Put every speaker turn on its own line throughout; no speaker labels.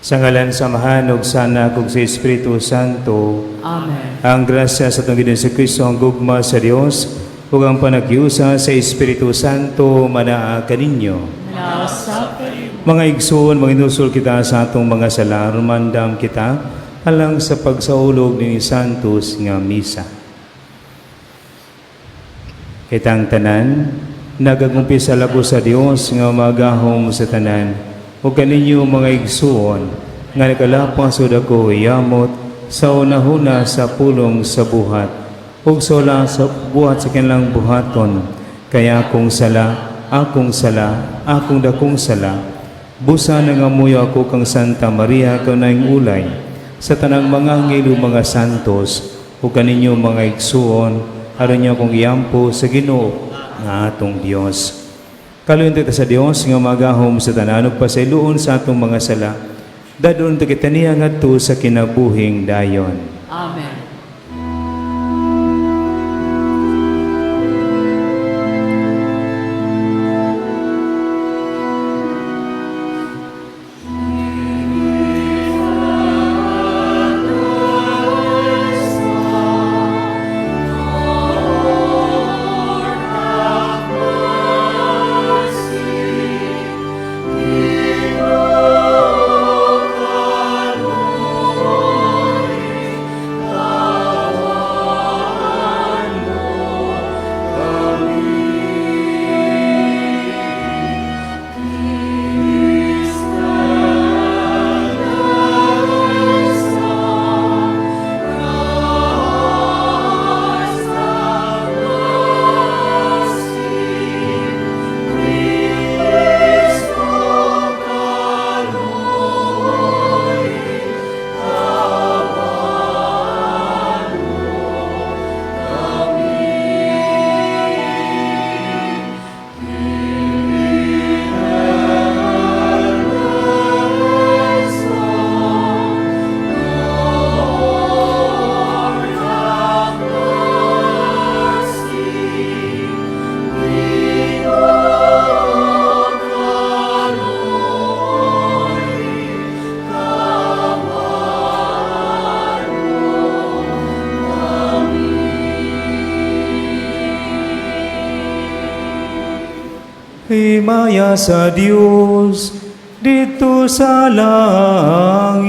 Sa ngalan samahan ug sana kung sa Espiritu Santo.
Amen.
Ang grasya sa atong Ginoong Kristo, ang gugma sa Dios, ug ang panaghiusa sa Espiritu Santo manaa kaninyo.
Nasa
Mga igsoon, manginusol kita sa atong mga sala, rumandam kita alang sa pagsaulog ni Santos nga misa. Kitang tanan, nagagumpi sa labo sa Dios nga magahom sa tanan, o kaninyo mga igsuon, nga nakalapas o dako yamot sa unahuna sa pulong sa buhat, o sa wala sa buhat sa kanilang buhaton, kaya akong sala, akong dakong sala, busa nangamuyo ako kang Santa Maria kanang ulay, sa tanang mga angelo mga santos, o kaninyo mga igsuon, aron niyo akong iyampo sa Ginoo nga atong Dios. Kaluyon ta sa Dios nga magahom sa tanan ug pasayloon sa atong mga sala. Dadon ta kita niya ngadto sa kinabuhing dayon.
Amen.
Himaya sa Dios dito sa langit.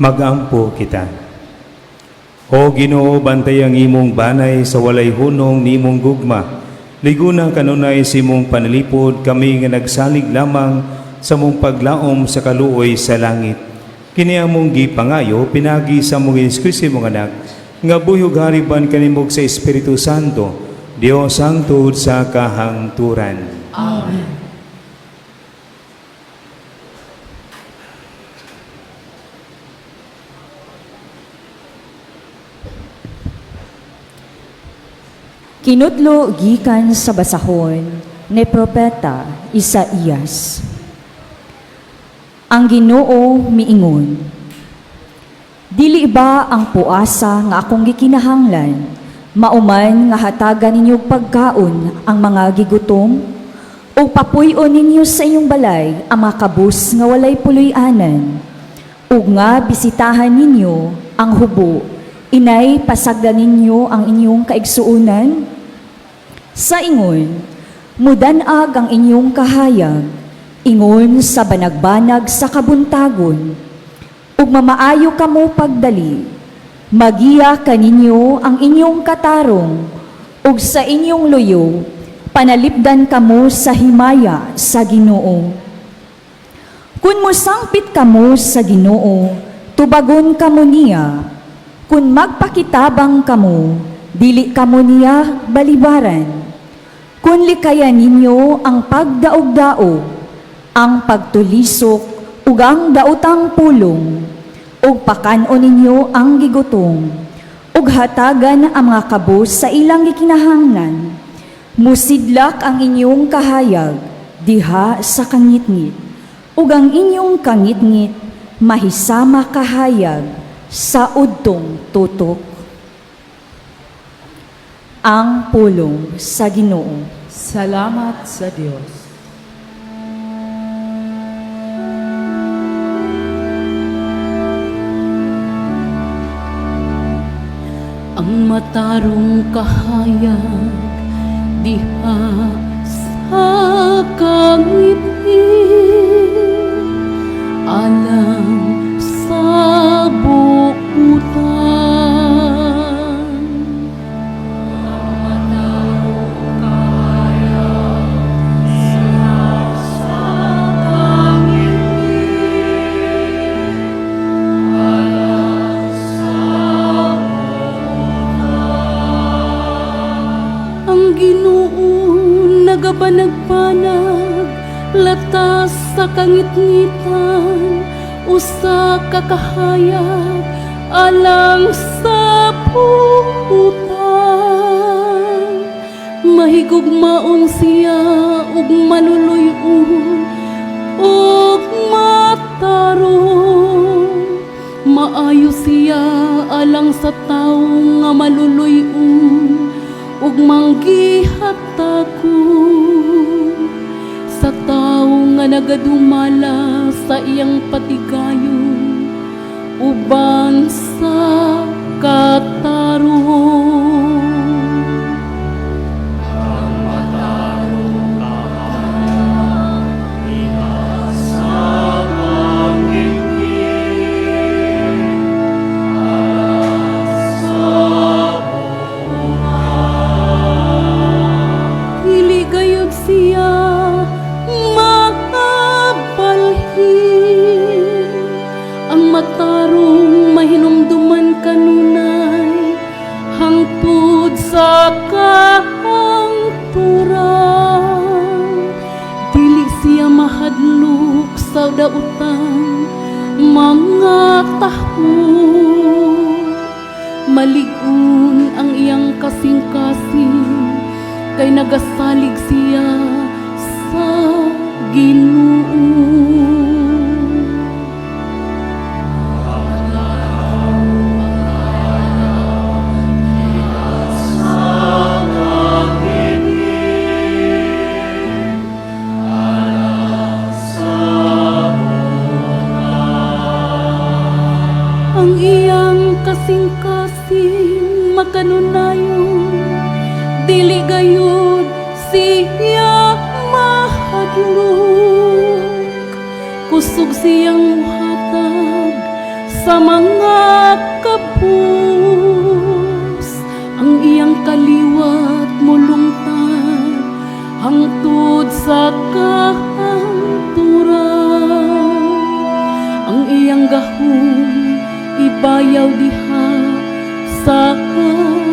magampo kita. O Ginoo, bantay ang imong banay sa walay hunong nimong gugma. Liguna kanunay si mong panalipod kami nga nagsalig lamang sa mong paglaom sa kaluoy sa langit. Kini among gipangayo pinagi sa mong Kristo mong anak nga buyog hariban kanimog sa Espiritu Santo, Dios ang tuod sa kahangturan.
Amen.
Kinudlo gikan sa basahon ni Propeta Isaías. Ang Ginoo miingon, dili ba ang puasa nga akong gikinahanglan, mauman nga hatagan ninyo pagkaon ang mga gigutom, o papuy-on ninyo sa inyong balay ang mga kabus nga walay puloy-anan, ug nga bisitahan ninyo ang hubo, inay pasagdan ninyo ang inyong kaigsuunan? Sa ingon, mudanag ang inyong kahayag, ingon sa banag-banag sa kabuntagon, ug mamaayo kamo pagdali, magiya kaninyo ang inyong katarong, ug sa inyong luyo, panalipdan kamo sa himaya sa Ginoo. Kun musangpit kamo sa Ginoo, tubagon kamo niya, kun magpakitabang kamo, dili kamo niya balibaran. Kun likayan ninyo ang pagdaog-daog, ang pagtulisok, ug ang daotang pulong, ug pakanon ninyo ang gigutom, ug hatagan ang mga kabus sa ilang gikinahanglan, musidlak ang inyong kahayag diha sa kangitngit, ug ang inyong kangitngit mahisama kahayag sa udtong tutok. Ang pulong sa Ginoo.
Salamat sa Diyos. Ang matarong kahayag diha sa kangipin, alam sa buutan. Nagabanag-banag, latas sa kangitngitan, usa kakahayag, alang sa puputan. Mahigugmaon siya, ug maluluy-un, ug matarong. Maayo siya, alang sa taong nga maluluy-un, ug manggihatako sa tawo nga nagadumala sa iyang patigayon uban sa katarong. Matarong mahinumduman kanunay, hangtod sa kahangturan. Dili siya mahadlok sa daotang mga taho. Maligun ang iyang kasing-kasing, kay nagasalig siya sa Ginoo. Ang iyang kasing-kasing makanunayon, dili gayud siya mahadlok. Kusog siyang muhatag sa mga kapus, ang iyang kaliwat mulungtad hangtod sa kahanturan, ang iyang gahom ibayaw diha sa kahimayan.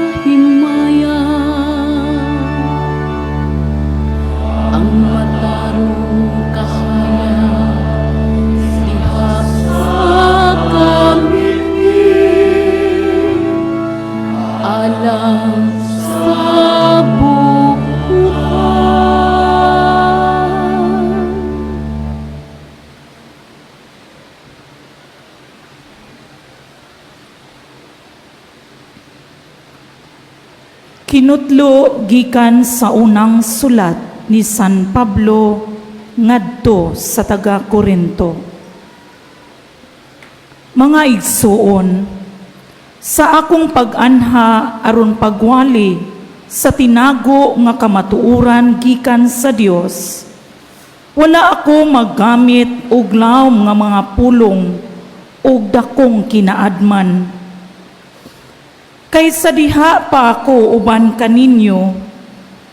Ang matarong kahayag diha sa kamingin, alam sa bukuhan.
Kinutlo gikan sa unang sulat ni San Pablo ngadto sa taga Corinto. Mga igsuon, sa akong pag-anha aron pagwali sa tinago nga kamatuoran gikan sa Dios, wala ako maggamit og lawom nga mga pulong og dakong kinaadman. Kaysa diha pa ako uban kaninyo,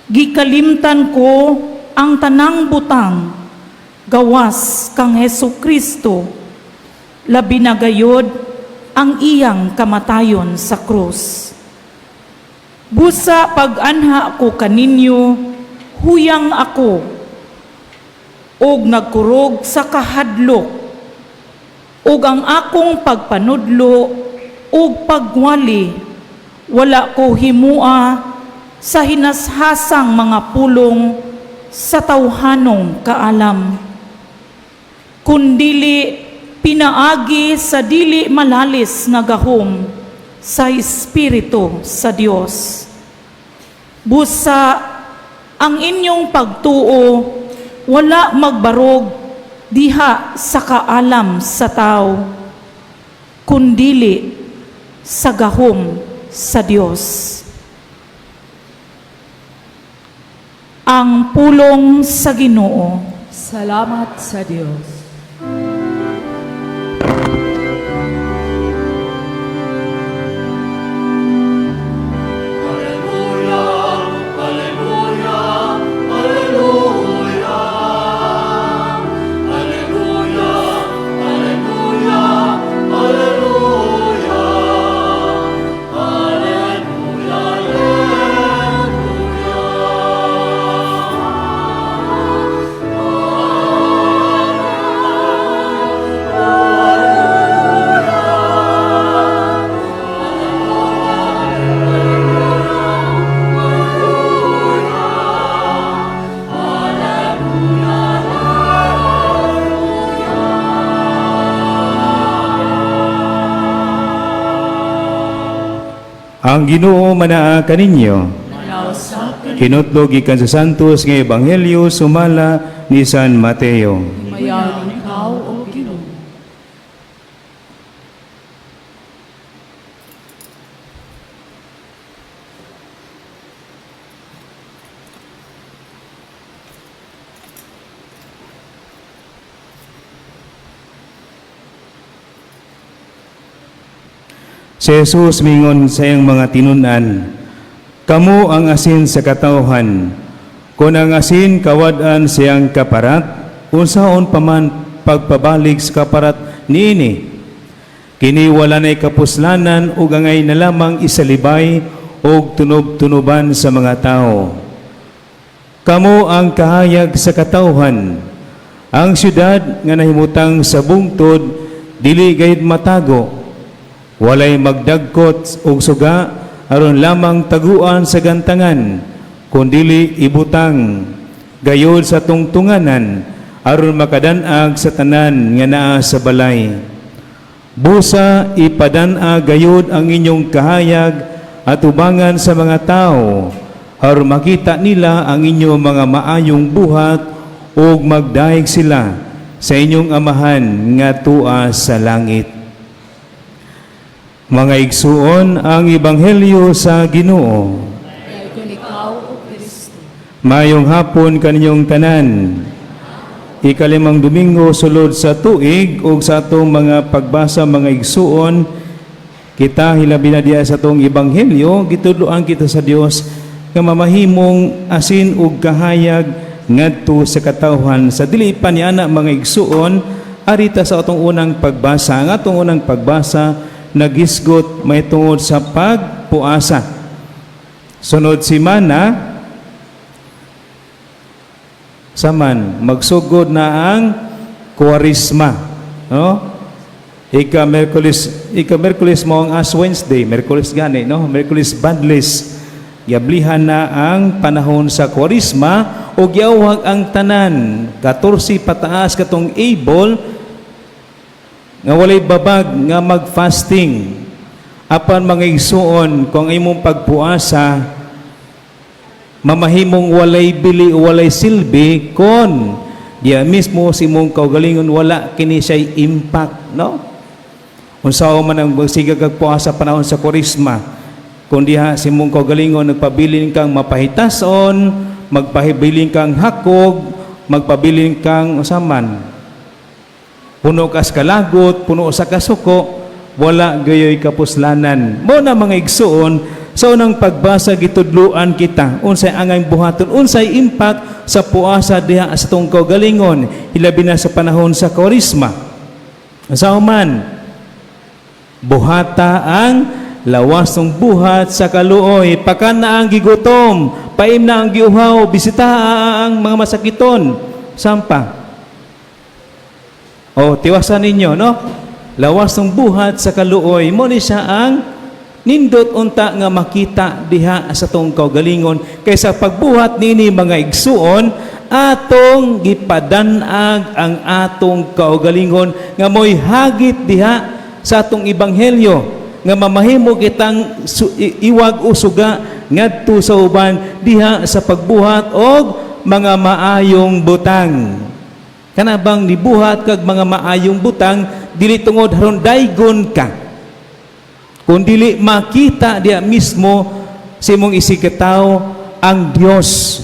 gikalimtan ko ang tanang butang, gawas kang Hesukristo, labi na gayod ang iyang kamatayon sa krus. Busa pag-anha ko kaninyo, huyang ako, og nagkurog sa kahadlok, og ang akong pagpanudlo, og pagwali, wala ko himua sa hinashasang mga pulong sa tawhanong kaalam, kundili pinaagi sa dili malalis nga gahom sa Espiritu sa Dios. Busa ang inyong pagtuo wala magbarog diha sa kaalam sa tao, kundili sa gahom sa Dios. Ang pulong sa Ginoo.
Salamat sa Diyos.
Ang Ginoo manaa kaninyo. Kinutlo gikan sa Santos nga Ebanghelyo sumala ni San Mateo.
Mayaw ikaw o Ginoo.
Si Jesus mingon sa iyang mga tinunan, "Kamo ang asin sa katawhan. Kung ang asin kawad-an siyang kaparat, unsaon pa man pagpabalik sa kaparat niini? Kini wala na'y kapuslanan ug angay na lamang isalibay og tunob-tunoban sa mga tao. Kamo ang kahayag sa katawhan. Ang syudad nga nahimutang sa bungtod dili gayud matago. Walay magdagkot og suga aron lamang taguan sa gantangan, kundili ibutang gayod sa tungtunganan aron makadanag sa tanan nga naa sa balay. Busa ipadana gayod ang inyong kahayag at ubangan sa mga tao aron makita nila ang inyong mga maayong buhat ug magdaig sila sa inyong amahan nga tua sa langit." Mga igsuon, ang Ebanghelyo sa Ginoo.
Kung ikaw o Kristo.
Mayong hapon kaninyong tanan. ikalimang Domingo sulod sa tuig ug sa atong mga pagbasa mga igsuon, kita hilabi na diya sa atong ebanghelyo, gitudloan kita sa Dios nga mamahimong asin ug kahayag ngadto sa katawhan. Sa dili pa niana mga igsuon, arita sa atong unang pagbasa. Ang atong unang pagbasa nagisgot may tungod sa pagpuasa. Sunod semana saman magsugod na ang Kwaresma, no? Ika-Merkulis mo ang Ash Wednesday, Merkulis gani, no? Merkulis Badlis. Yablihan na ang panahon sa Kwaresma o giawhag ang tanan 14 pataas katong able nga walay babag nga mag-fasting. Apan mga igsuon, kung imong pagpuasa mamahimong walay bili o walay silbi kon diya mismo si mong kaugalingon wala kini siya'y impact, no? Unsaon man ang magsigag kag puasa panahon sa Kwaresma, kung diha si mong kaugalingon nagpabilin kang mapahitason, magpabilin kang hakog, magpabilin kang usaman puno kas kalagot, puno sa kasuko, wala gayoy kapuslanan. Mo na mga igsuon, sa unang pagbasa gitudluan kita unsay angay buhaton, unsay impact sa puasa diha sa tong kaugalingon hilabi na sa panahon sa Kwaresma. Sa human buhata ang lawas ng buhat sa kaluoy, pakan na ang gigutom, paim na ang giuhaw, bisita ang mga masakiton. Sampa tiwasan ninyo, no? Lawas ng buhat sa kaluoy, mo ni siya ang nindot unta nga makita diha sa tong kaugalingon. Kaysa pagbuhat nini mga igsuon, atong gipadanag ang atong kaugalingon nga mo'y hagit diha sa atong ebanghelyo nga mamahimo kitang iwag o suga ngadto sa uban diha sa pagbuhat og mga maayong butang. Kana bang nibuhat kag mga maayong butang dili tungod haron daygon ka, kung dili makita diya mismo sa imong isikataw ang Dios.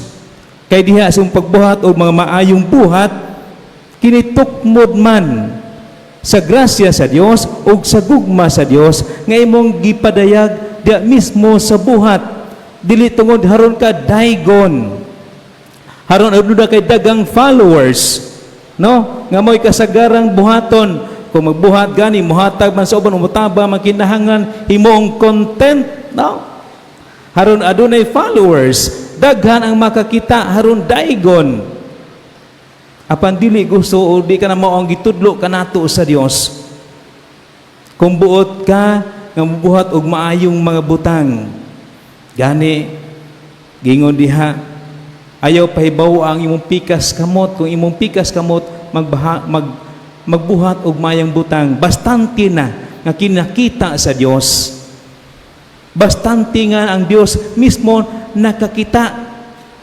Kay diha sa imong pagbuhat o mga maayong buhat, kinitukmod man sa grasya sa Dios o sa gugma sa Dios nga imong gipadayag diya mismo sa buhat. Dili tungod haron ka daygon, haron aduna kay dagang followers, no? Nga mo'y kasagarang buhaton. Kung magbuhat gani, muhatag man sa uban, umutaba, magkinahangan, himoong content, no? Haron adunay followers, daghan ang makakita, haron daygon. Apan dili gusto o di ka na mao ang gitudlo kanato sa Dios. Kung buot ka, nga mubuhat og maayong mga butang, gani, gingon diha, ayaw pahibaw ang imong pikas kamot. Kung imong pikas kamot, magbuhat og mayang butang, bastante na nga kinakita sa Dios. Bastante nga ang Dios mismo nakakita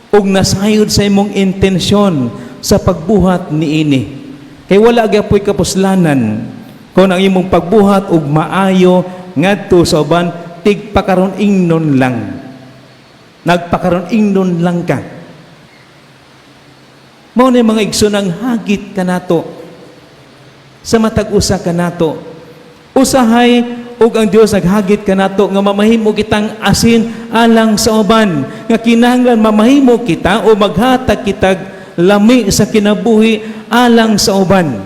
og nasayod sa imong intensyon sa pagbuhat niini. Kay wala gyapon kapuslanan kung ang imong pagbuhat og maayo ngadto sa uban tigpakaron ingnon lang. Nagpakaron ingnon lang ka. Mao ni mga igsoon ang hagit kanato sa matag usa kanato. Usahay ug ang Dios naghagit kanato nga mamahimo kitang asin alang sa uban, nga kinahanglan mamahimo kita o maghatag kitag lami sa kinabuhi alang sa uban.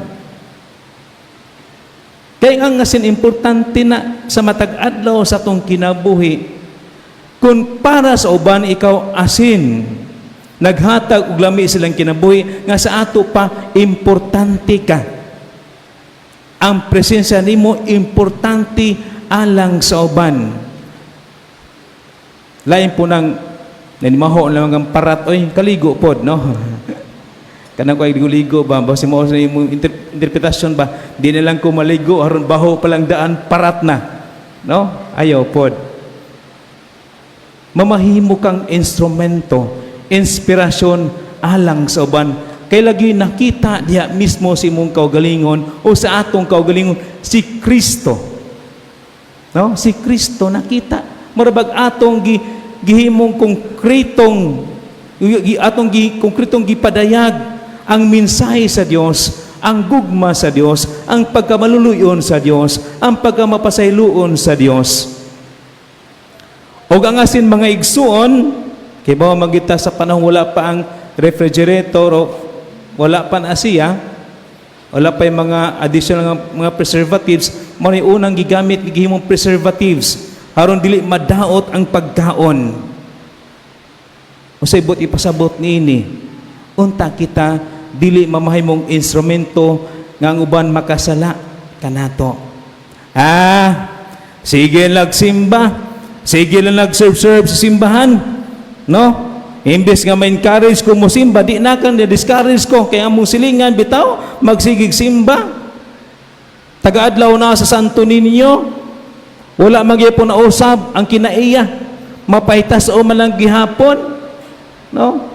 Kay ang asin importante na sa matag adlaw sa tong kinabuhi. Kung para sa uban ikaw asin, naghatag og lami silang kinabuhi, nga sa ato pa importante ka. Ang presensya nimo importante alang sa uban. Lain po nang nanimaho lang ang parat, oy kaligo pod, no? Kanang ko ay ligo ba? Basi mo sa imong interpretasyon ba? Di na lang ko maligo, aron baho palang daan, parat na. No? Ayaw pod. Mamahimo kang instrumento, inspirasyon alang sa uban. Kay lagi nakita diya mismo si imong kaugalingon o sa atong kaugalingon si Kristo. No? Si Kristo nakita. Marabag atong gihimong konkretong konkretong gipadayag ang mensahe sa Dios, ang gugma sa Dios, ang pagkamaluluyon sa Dios, ang pagkamapasayloon sa Dios. O ang asin mga igsuon, kay ba magita sa panahon wala pa ang refrigerator o wala pa na Asiya, wala pa yung mga additional mga preservatives, mao unang gigamit gihimong preservatives aron dili madaot ang pagkaon. Usay bot ipasabot niini, unta kita dili mamahimong instrumento nga ang uban makasala kanato. Sige lang simba, sige lang nag-serve sa simbahan, no? Imbes nga ma-encourage ko mo simba, di na kang discourage ko, kaya mong silingan, bitaw, magsigig simba. Taga-adlaw na sa santo ninyo, wala magyapon na usab ang kinaiya, mapaitas o malang gihapon, no?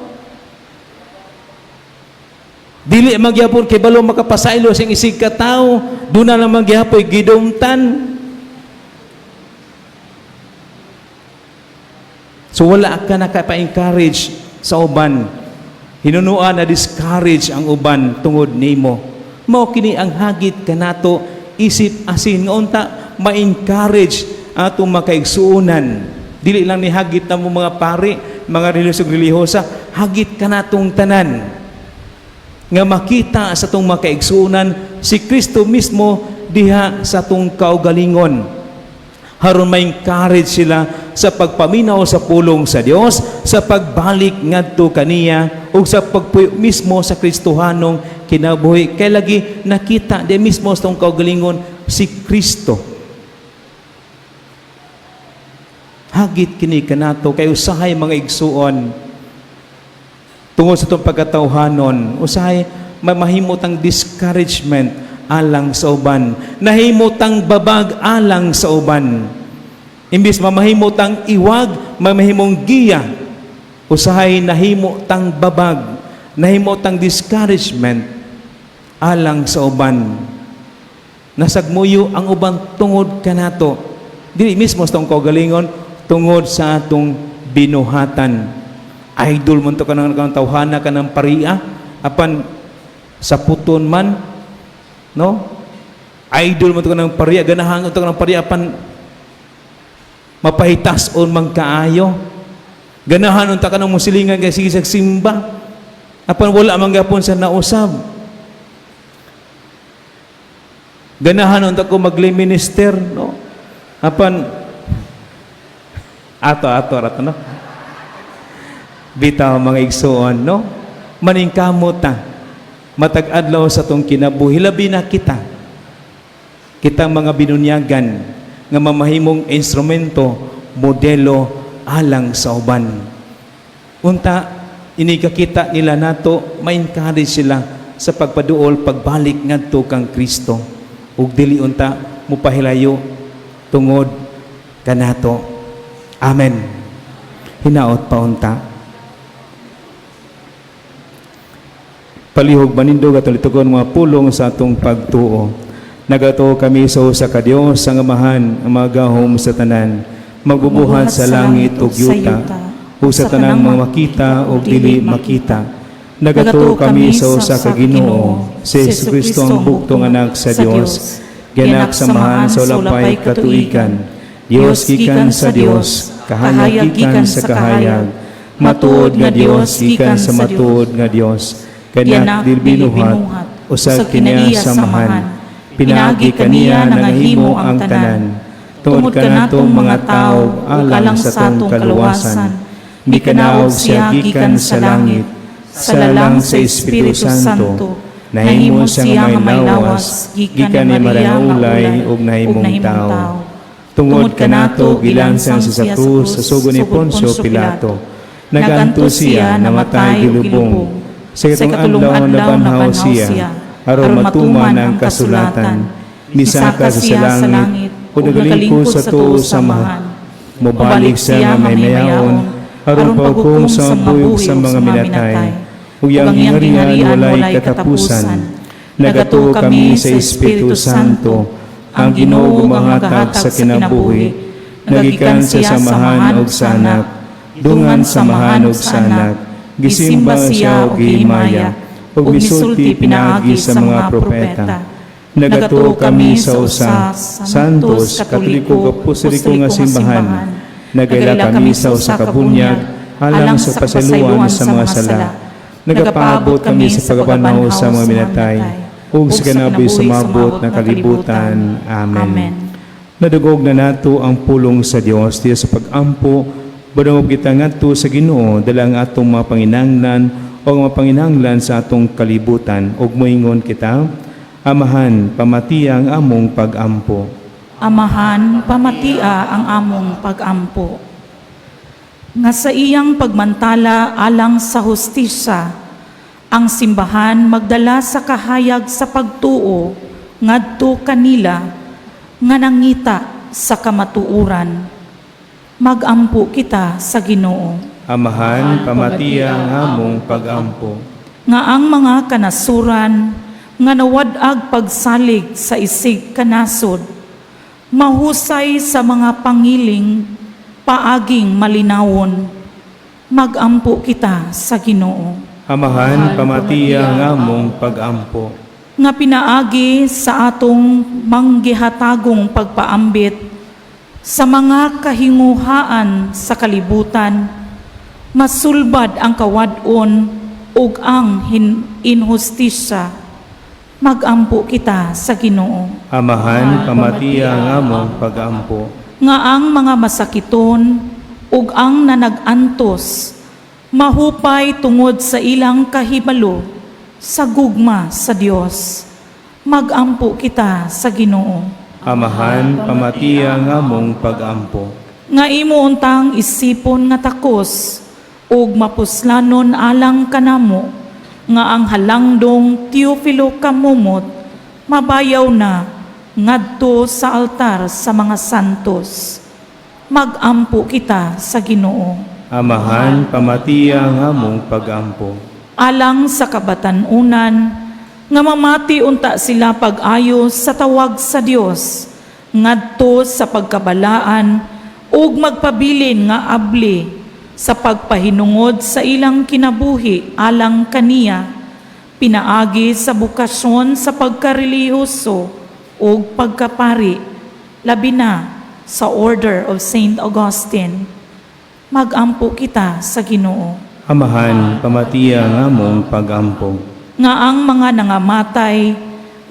Dili magyapon kay balo makapasaylo sing isig ka tao, doon na naman gihapoy gidumtan. So wala ka nakapa-encourage sa uban. Hinunuan na discourage ang uban tungod nimo. Mao kini ang hagit kanato isip asin nga unta ma-encourage atong makaigsuonan. Dili lang ni hagit na mo mga pari, mga relihiyosa, hagit kanatong tanan. Nga makita sa tong makaigsuonan si Kristo mismo diha sa tong kaugalingon. Haron ma-encourage sila sa pagpaminaw sa pulong sa Dios, sa pagbalik ngadto kaniya ug sa pagpuyo mismo sa Kristohanong kinabuhi. Kay lagi nakita di mismo sa tong kaugalingon si Kristo. Hagit kini kanato kay usahay mga igsuon tungod sa itong pagkatauhanon, usahay mahimutang discouragement alang sa uban, nahimutang babag alang sa uban. Imbis mamahimutang iwag, mamahimong giya, usahay nahimutang babag, nahimutang discouragement alang sa uban. Nasagmuyo ang uban tungod kanato. Dili mismo sa itong kaugalingon, tungod sa atong binuhatan. Idol mo ito ka ng tawhana ka ng pariya, apan sa puton man, no? Idol mo ito ka ng pariya, ganahan ito ka ng pariya, apan mapahitas on mang kaayo. Ganahan unta ka ng musilingan kay sige sa simba, apan wala manggapon sa nausab. Ganahan unta ko magli minister, no? Apan ato no? Bitaw mga igsuon, no? Maningkamot ta. Matag-adlaw sa tong kinabuhi, labi na kita. Kitang mga binunyagan nga mamahimong instrumento, modelo alang sa uban. Unta, inikakita nila nato, ma-encourage sila sa pagpaduol, pagbalik ngadto kang Kristo. Ug dili unta mupahilayo tungod kanato. Amen. Hinaot pa unta. Palihog manindog at litugon mga pulong sa atong pagtuo. Nagato kami sa usa ka Dios ang amahan, ang mga gahom sa tanan, magbubuhat sa langit ug yuta, ug sa tanang mga makita ug dili makita. Nagato kami sa usa ka Ginoo, si Jesucristo ang bugtong anak sa Dios, gianak samahan sa ulapay katuigan, Dios gikan sa Dios, kahayag gikan sa kahayag, matuod nga Dios gikan sa matuod nga Dios, kanak dilbinuhat, usag kiniya samahan, pinagi kaniya nangahimo ang tanan, tungod kanatong mga tao alang sa tong kaluwasan, di kanaog siya gikan sa langit, sa lalang sa Espiritu Santo, nahimo siya nga may lawas, gikan ni Maria ulay ug nahimong tao. Tungod kanato gilansang sa krus sa sugo ni Poncio Pilato, naganto siya namatay gilubong. Sa katulong adlaw nabanhaw siya, aron matuman ang kasulatan, misaka sa langit, o nagalingkod sa tuo samahan. Mubalik siya nga may mayaon, aron pagkong sa buyog sa mga minatay, ug yang hingarian walay katapusan. Nagato kami sa Espiritu Santo, ang Ginoo gumahatag sa kinabuhi, nagikan sa samahan og sa anak, dungan samahan og sa anak, gisimba siya og gihimaya, ug misulti pinaagi sa mga propeta. Nagatuo kami sa usa, santos, katoliko, apostoliko nga simbahan. Nagayla kami sa usa ka bunyag, alang sa pasaluan sa mga sala. Nagapaabot kami sa pagabanaw sa mga minatay, ug sa kanaboy sumabot na kalibutan. Amen. Nadugog na nato ang pulong sa Dios diya sa pagampo, badungog kita ngadto sa Ginoo dala ang atong mga panginahanglan o mga panginahanglan sa atong kalibutan, ug moingon kita, Amahan, pamatia ang among pagampo.
Amahan, pamatia ang among pagampo. Nga sa iyang pagmantala alang sa hustisya, ang simbahan magdala sa kahayag sa pagtuo ngadto kanila nga nangita sa kamatuuran. Magampo kita sa Ginoo.
Amahan, pamatia ang among pagampo.
Nga ang mga kanasuran nga nawadag pagsalig sa isig kanasod, mahusay sa mga pangiling, paaging malinawon, magampo kita sa Ginoo.
Amahan, pamatia ang among pagampo.
Nga pinaagi sa atong manggihatagong pagpaambit sa mga kahinguhaan sa kalibutan, masulbad ang kawadon ug ang inhustisya. Magampo kita sa Ginoo.
Amahan, pamatia ang among pagampo.
Nga ang mga masakiton ug ang nanag-antos mahupay tungod sa ilang kahibalo sa gugma sa Dios. Magampo kita sa Ginoo.
Amahan, pamatia ang among pagampo.
Nga imo untang isipon nga takos ug mapuslanon alang kanamo nga ang halangdong Teofilo kamumot mabayaw na ngadto sa altar sa mga santos. Magampo kita sa Ginoo.
Amahan, pamatia ang among pagampo.
Alang sa kabatanunan nga mamati unta sila pag-ayo sa tawag sa Dios ngadto sa pagkabalaan ug magpabilin nga abli sa pagpahinungod sa ilang kinabuhi alang kaniya, pinaagi sa bukasyon sa pagkarelihiyoso o pagkapari, labi na sa Order of St. Augustine. Magampo kita sa Ginoo.
Amahan, pamatia ang among pagampo.
Nga ang mga nangamatay,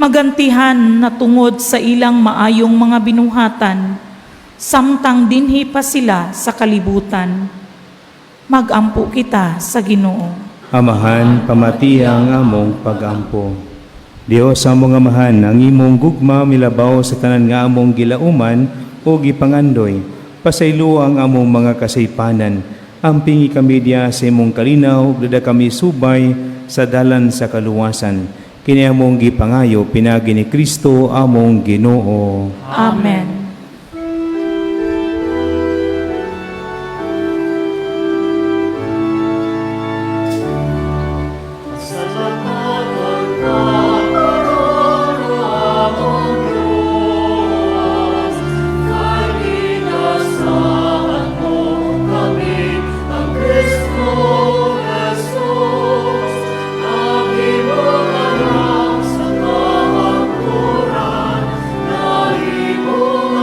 magantihan na tungod sa ilang maayong mga binuhatan, samtang dinhi pa sila sa kalibutan. Magampo kita sa Ginoo.
Amahan, pamatia ang among pagampo. Dios among amahan, ang imong gugma milabaw sa tanan nga among gilauman o gipangandoy. Pasaylo ang among mga kasaypanan. Ampingi kami diya sa imong kalinaw, dada kami subay sa dalan sa kaluwasan. Kini among gipangayo pinagi ni Kristo among Ginoo.
Amen.
Sa kahapturan na imo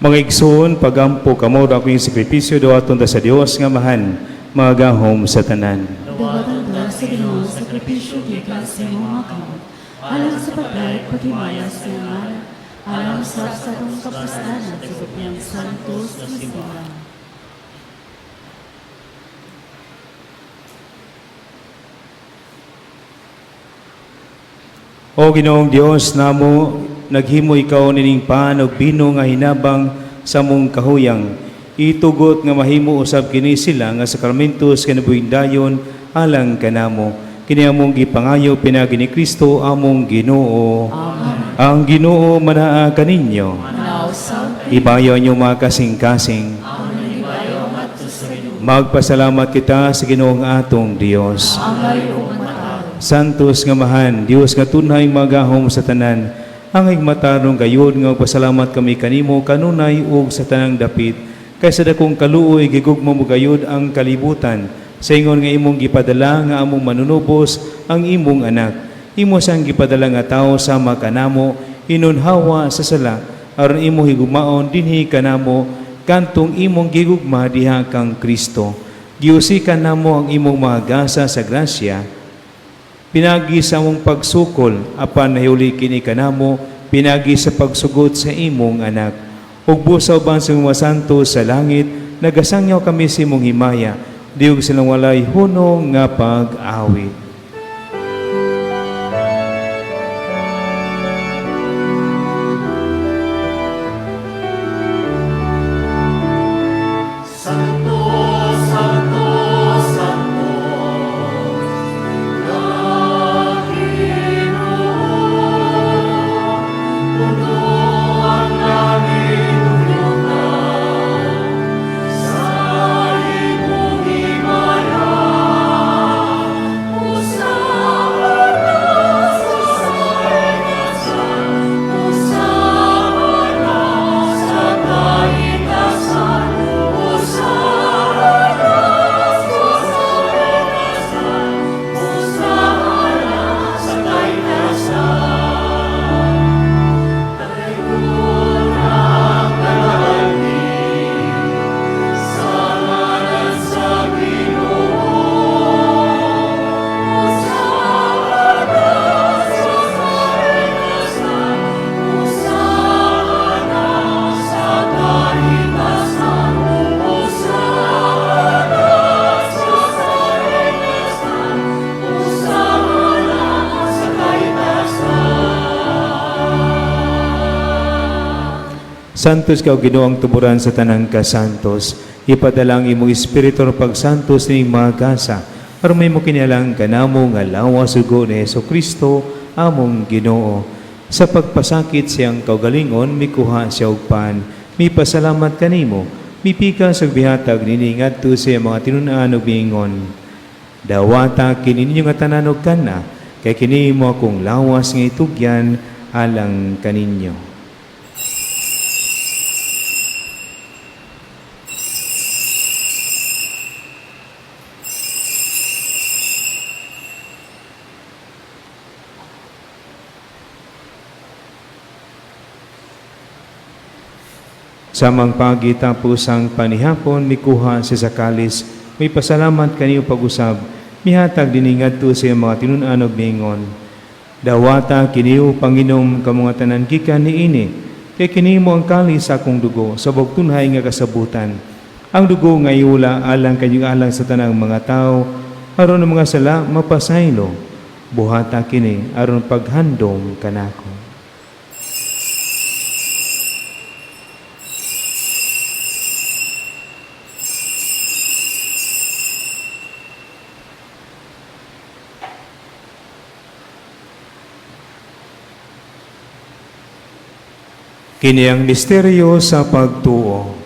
Mga igsoon, pagampo kamo ako yung sakripisyo dawaton ta sa Dios nga mahan, mga gahom sa tanan.
Dawatan ta sa Ginoo sakripisyo gikan sa imong kamot. Alang sa paglayat paghimaya sa ngalan, alang sa sarong kapastanan sa Gupyang Santos na simbahan.
O Ginoong Dios namo, naghimo ikaw nining paan og bino nga hinabang sa mong kahuyang. Itugot nga mahimo usab kini sila nga sakramentos kanabuhing dayon alang kanamo. Kini among gipangayo pinagi ni Kristo among Ginoo.
Amen.
Ang Ginoo manaa kaninyo.
Nausaw,
Ibayaw niyo mga kasing-kasing.
amen ibayo at sa Ginoo.
Magpasalamat kita sa Ginoong atong Dios.
Angay o matao.
Santos nga mahan, Dios nga tunay magahom sa tanan. Ang higmatarong gayud nga pasalamat kami kanimo kanunay ug sa tanang dapit. Kaysa dakong kaluoy gigugma mo gayud ang kalibutan. Sa ingon nga imong gipadala nga among manunubos ang imong anak. Imo sang gipadala nga tawo sama kanamo inunhawa sa sala aron imo higumaon dinhi kanamo kantong imong gigugma diha kang Kristo. Giusikan namo ang imong mga gasa sa grasya. Pinagi sa mong pagsukol, apan nahuli kini kanamo, pinagi sa pagsugod sa imong anak. Ug busaw bang sa mga santo sa langit, nagasangyaw kami sa imong himaya, diog silang walay hunong nga pag-awit. Santos ka o Ginoong tuburan sa tanang kasantos. Ipadalang imong espiritu ng pagsantos ning mga kasa. Aron may mo kinialang kanamo nga lawas ugo ni Jesucristo among Ginoo. Sa pagpasakit siyang kaugalingon, mikuha siya og pan. Mi pasalamat kanimo. Mipika sa bihatag nini ngadto sa mga tinun-an ug biingon. Dawata kini ninyo nga tanan og kana, kay kini mo akong lawas nga itugyan alang kaninyo. Samang pagitapos ang panihapon, mikuha si Sakalis, may pasalamat kaniyo pag-usab, mihatag diningad to sa mga tinun-an og bingon. Dawata kiniyo Panginom kamong tanan gikan niini, kay kinimo ang kalis sa akong dugo, sa bugtunhay nga kasabutan. Ang dugo nga iula alang kanyang alang sa tanang mga tao, aron ang mga sala mapasaylo. Buhata kini aron paghandom kanako. Kini ang misteryo sa pagtuo.
Ikaw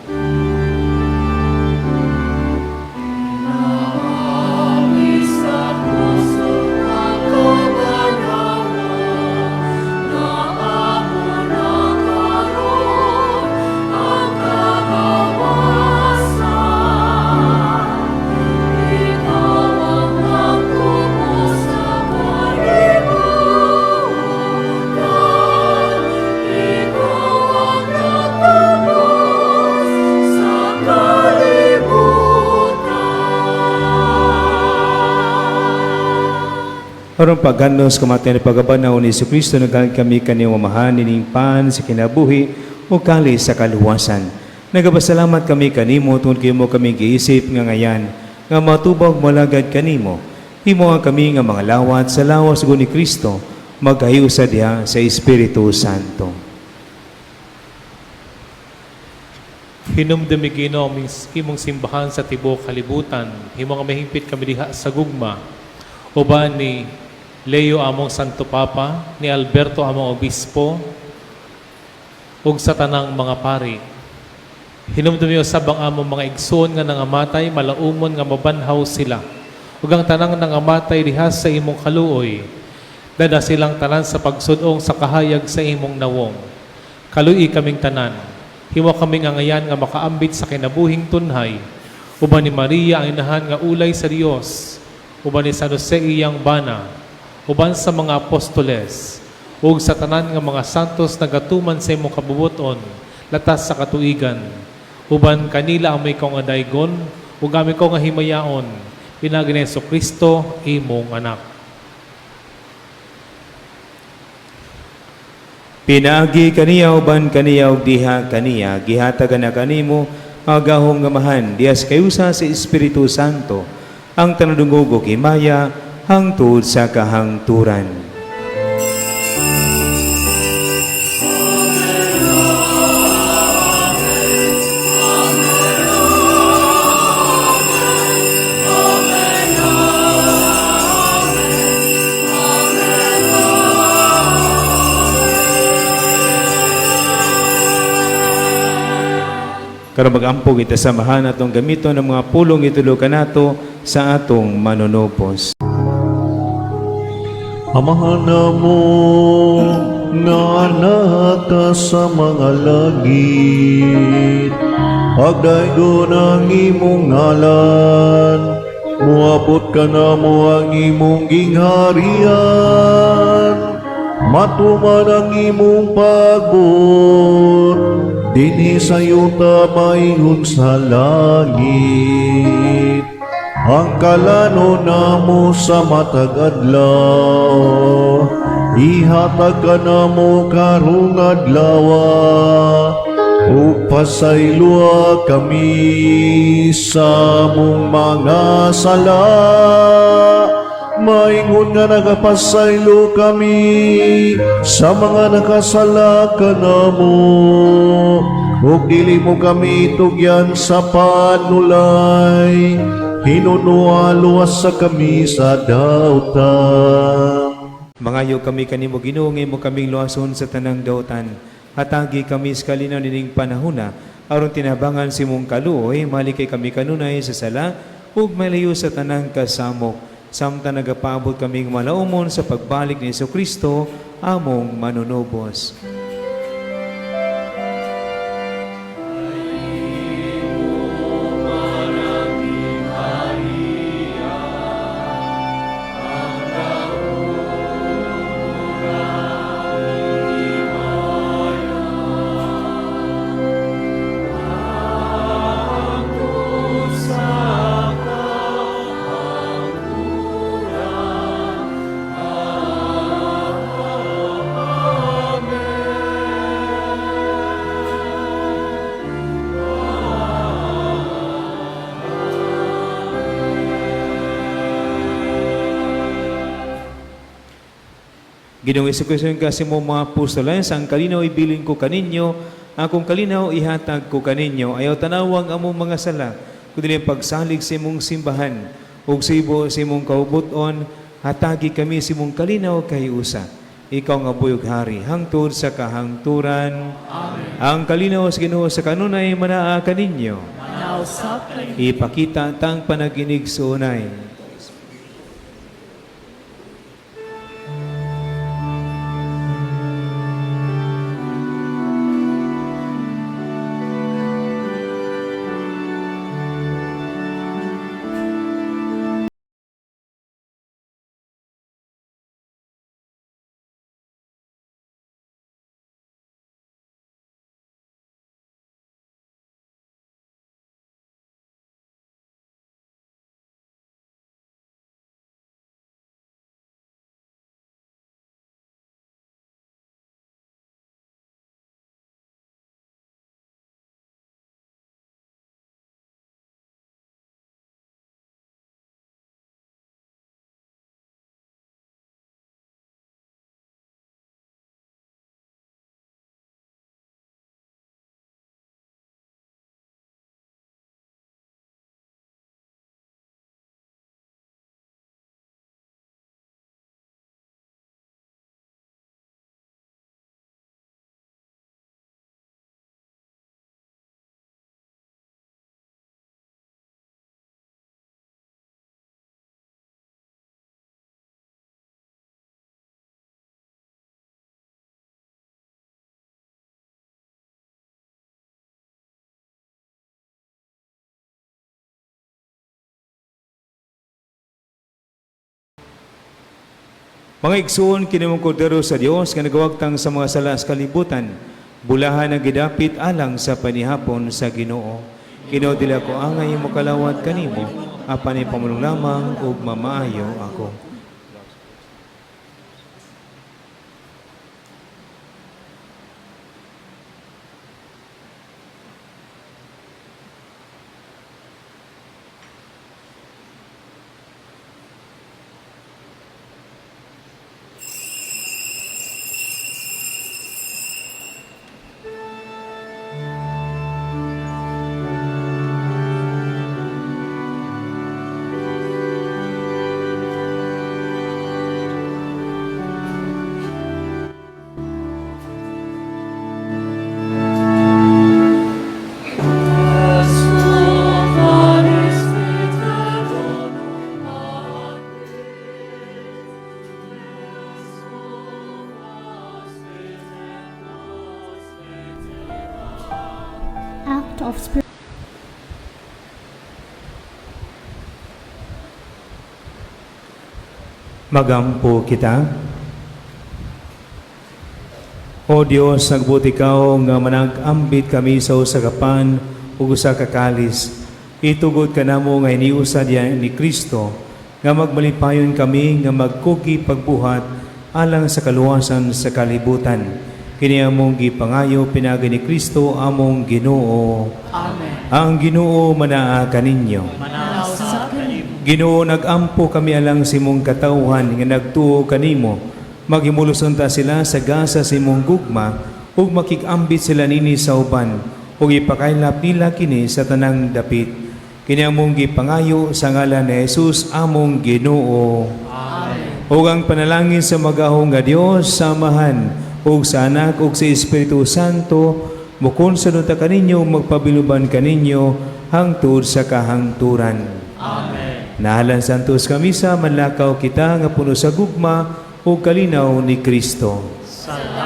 ang
aron pagganos kamatayan ni pagabanaw ni Kristo nagalit kami kaniya mamahan nining pan sa kinabuhi o kali sa kaluwasan. Nagapasalamat kami kanimo tungod kayo mo kami giisip nga ngayan nga matubag malagad kanimo. Himo nga kami nga mga lawat sa lawas ni Kristo magkahiusa diha sa Espiritu Santo.
Hinumdumi Ginoo imong simbahan sa tibuok kalibutan. Himo nga mahingpit kami diha sa gugma. Uban ni Leo among Santo Papa, ni Alberto among Obispo, ug sa tanang mga pari. Hinumdumi usab ang among mga igsoon nga nangamatay, malaumon nga mabanhaw sila. Ug ang tanang nangamatay diha sa imong kaluoy, dada silang tanan sa pagsudong sa kahayag sa imong nawong. Kaluoy kaming tanan. Himo kaming angayan nga makaambit sa kinabuhing tunhay. Uban ni Maria ang inahan nga ulay sa Dios, uban ni San Jose iyang bana, uban sa mga apostoles, ug sa tanan nga mga santos nagatuman sa imong kabubuton, latas sa katuigan. Uban kanila ang may kong adaygon, ug ami ko nga himayaon, pinagi ni Jesucristo, imong anak.
Pinaagi kaniya uban kaniya ug diha kaniya gihatagan na kanimo agahom nga mahan dias kayusa sa Espiritu Santo ang tanadungog ug himaya hangtod sa kahangturan. Karon mag-ampog ita samahan atong gamiton ng mga pulong itulo kanato sa atong manunopos.
Amahan mo nga anak ka sa mga langit, pagdaygon ang imong ngalan, muabot ka na mo ang imong gingharian, matuman ang imong pagbot, dinhi sa yuta maingon sa langit. Ang kalano namo sa matag adlaw, ihatag ka namo karong adlawa, ug pasaylua kami sa mong mga sala. Maingon nga nagapasaylo kami sa mga nakasala ka namo, ug dili mo kami tugyan sa panulay, hinunua luwas sa kami sa dautan.
Mangayo kami kanimo Ginoo nga imo kaming luwason sa tanang dautan. Hatagi kami sa kalinaw nining panahona aron tinabangan si mong kaluoy malikay kami kanunay sa sala ug malayo sa tanang kasamok. Samtang nagapaabot kaming malaumon sa pagbalik ni Jesucristo, among manunubos. Ginoong Jesucristo kasi mo mga apostoles, ang kalinaw ibilin ko kaninyo, akong kalinaw ihatag ko kaninyo, ayaw tanawang among mga sala, kundi pagsalig sa imong simbahan, ug sibo sa imong kaubuton, hatagi kami sa imong kalinaw kay usa. Ikaw nga buyog hari, hangtod sa kahangturan. Amen. Ang kalinaw sa Ginoo sa kanunay manaa kaninyo.
Manausap kayo.
Ipakita tang panaginig sa unay. Mga igsoon kinimong kordero sa Dios nga nagawagtang sa mga sala sa kalibutan, bulahan ang gidapit alang sa panihapon sa Ginoo. Kinodila ko angay mo kalawat kanimo, apan ipamulong lamang ug mamaayo ako.
Act of Spirit.
Magampo kita. O Dios, nagbuti Ikaw nga manag-ambit kami sa usagapan ug usa ka kalis. Itugod ka namo nga iniusad ni Kristo nga magmalipayon kami nga magkugi pagbuhat alang sa kaluwasan sa kalibutan. Kini among gipangayo pinagi ni Kristo among Ginoo.
Amen.
Ang Ginoo manaa kaninyo. Ginoo, nag-ampo kami alang simong katawhan nga nagtuo kanimo. Magimuluson ta sila sa gasa simong gugma ug makikambit sila nini sa uban ug ipakailap nila kini sa tanang dapit. Kini among gipangayo sa ngalan ni Jesus among Ginoo. Amen. Ug ang panalangin sa magahong nga Dios samahan ug sa Anak ug sa Espiritu Santo mukon sunod ta kaninyo magpabiluban kaninyo hangtod sa kahangturan. Amen. Nahalan santos kami sa manlakaw kita nga puno sa gugma o kalinaw ni Kristo. Salamat.